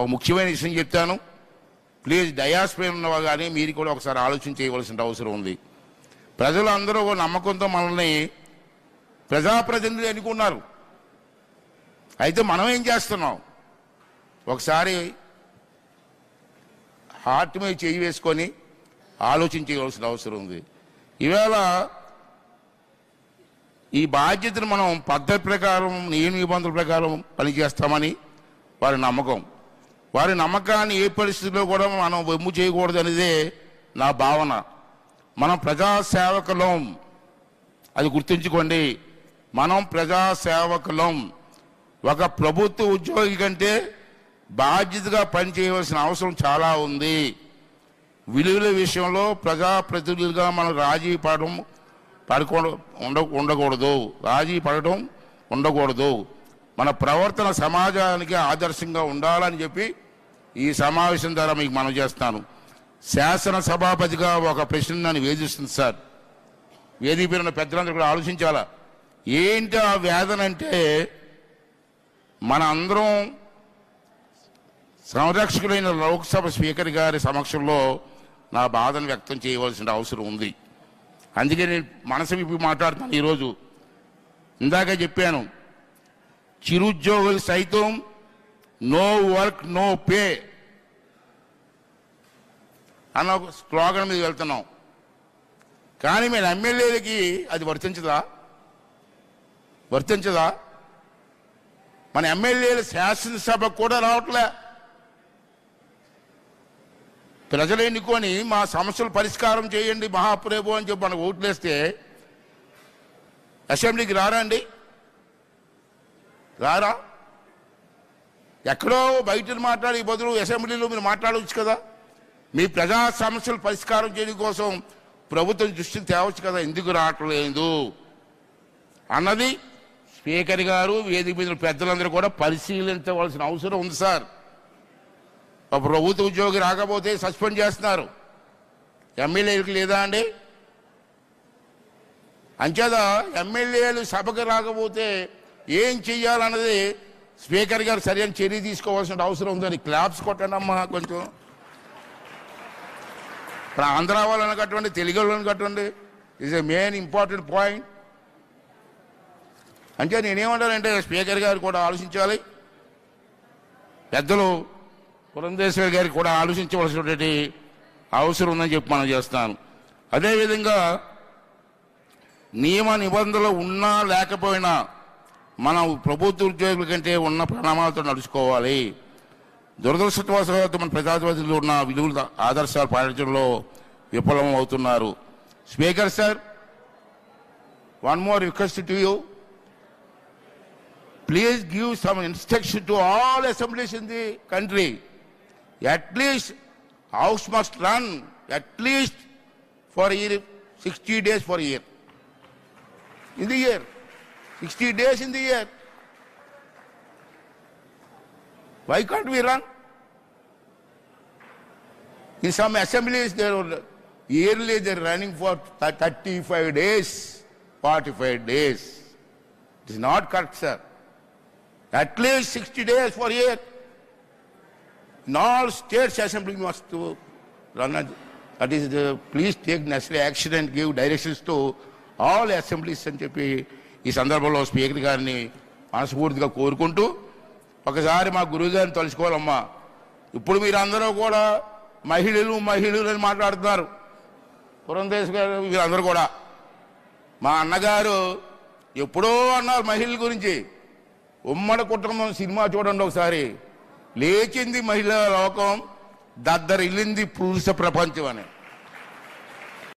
ఒక ముఖ్యమైన విషయం చెప్తాను. ప్లీజ్ డయాస్ పైన ఉన్నవా కానీ మీరు కూడా ఒకసారి ఆలోచన చేయవలసిన అవసరం ఉంది. ప్రజలు అందరూ నమ్మకంతో మనల్ని ప్రజాప్రతినిధులు అనుకున్నారు. అయితే మనం ఏం చేస్తున్నాం? ఒకసారి హార్ట్ మీద చేయి వేసుకొని ఆలోచించవలసిన అవసరం ఉంది. ఈవేళ ఈ బాధ్యతను మనం పద్ధతి ప్రకారం నియమ నిబంధనల ప్రకారం పనిచేస్తామని వారి నమ్మకం. వారి నమ్మకాన్ని ఏ పరిస్థితుల్లో కూడా మనం వెమ్ము చేయకూడదు అనేదే నా భావన. మనం ప్రజాసేవకులం, అది గుర్తుంచుకోండి. మనం ప్రజాసేవకులం. ఒక ప్రభుత్వ ఉద్యోగి కంటే బాధ్యతగా పనిచేయవలసిన అవసరం చాలా ఉంది. విలువల విషయంలో ప్రజాప్రతినిధులుగా మనం రాజీ ఉండకూడదు. రాజీ పడటం ఉండకూడదు. మన ప్రవర్తన సమాజానికి ఆదర్శంగా ఉండాలని చెప్పి ఈ సమావేశం ద్వారా మీకు మనం చేస్తాను. శాసనసభాపతిగా ఒక ప్రశ్న నన్ను వేధిస్తుంది సార్. వేదిక ఉన్న పెద్దలందరూ కూడా ఆలోచించాలా. ఏంటి ఆ వేదన అంటే, మన అందరం సంరక్షకులైన లోక్సభ స్పీకర్ గారి సమక్షంలో నా బాధను వ్యక్తం చేయవలసిన అవసరం ఉంది. అందుకే నేను మనసు విప్పి మాట్లాడుతాను ఈరోజు. ఇందాక చెప్పాను, చిరుద్యోగులు సైతం నో వర్క్ నో పే అన్న ఒక స్లోగన్ మీద వెళ్తున్నాం. కానీ మేము ఎమ్మెల్యేలకి అది వర్తించదా? మన ఎమ్మెల్యేలు శాసనసభ కూడా రావట్లే. ప్రజలు ఎన్నుకొని మా సమస్యలు పరిష్కారం చేయండి మహాప్రభు అని చెప్పి మనకు ఓట్లేస్తే అసెంబ్లీకి రారా? ఎక్కడో బయట మాట్లాడే బదులు అసెంబ్లీలో మీరు మాట్లాడవచ్చు కదా. మీ ప్రజా సమస్యలు పరిష్కారం చేయడం కోసం ప్రభుత్వం దృష్టిని తేవచ్చు కదా. ఎందుకు రావట్లేదు అన్నది స్పీకర్ గారు, వేదిక మీద పెద్దలందరూ కూడా పరిశీలించవలసిన అవసరం ఉంది సార్. ప్రభుత్వ ఉద్యోగి రాకపోతే సస్పెండ్ చేస్తున్నారు, ఎమ్మెల్యేలకు లేదా అండి? అంచేత ఎమ్మెల్యేలు సభకు రాకపోతే ఏం చెయ్యాలన్నది స్పీకర్ గారు సరైన చర్య తీసుకోవాల్సిన అవసరం ఉందని. క్లాప్స్ కొట్టండి అమ్మా కొంచెం. ఇప్పుడు ఆంధ్ర వాళ్ళని కట్టండి, తెలుగు వాళ్ళని కట్టండి. Is a main important point. అంటే నేనేమంటానంటే స్పీకర్ గారు కూడా ఆలోచించాలి, పెద్దలు పురంధేశ్వరి గారికి కూడా ఆలోచించవలసినటువంటి అవసరం ఉందని చెప్పి మనం చేస్తాను. అదేవిధంగా నియమ నిబంధనలు ఉన్నా లేకపోయినా మనం ప్రభుత్వ ఉద్యోగుల కంటే ఉన్న ప్రణామాలతో నడుచుకోవాలి. దురదృష్టవశాత్తు మన ప్రజాప్రతినిధులు ఉన్న విలువల ఆదర్శాలు పాటించడంలో విఫలం అవుతున్నారు. Speaker sir, one more request to you. Please give some instruction to all assemblies in the country. At least House must run at least for a year, 60 days for a year. In the year, 60 days in the year. Why can't we run? In some assemblies, yearly they're running for 35 days, 45 days. It is not correct, sir. At least 60 days for a year. In all states, assembly must run. That is please take necessary action and give directions to all assemblies అని చెప్పి ఈ సందర్భంలో speaker గారిని మనస్ఫూర్తిగా కోరుకుంటూ, ఒకసారి మా గురువు గారిని తలుచుకోవాలమ్మా. ఇప్పుడు మీరు అందరూ కూడా మహిళలు అని మాట్లాడుతున్నారు. పురంధేశ్వరి గారు వీరందరూ కూడా. మా అన్నగారు ఎప్పుడో అన్నారు మహిళల గురించి. ఉమ్మడి కుటుంబం సినిమా చూడండి ఒకసారి. లేచింది మహిళా లోకం, దద్దరిల్లింది పురుష ప్రపంచం అని.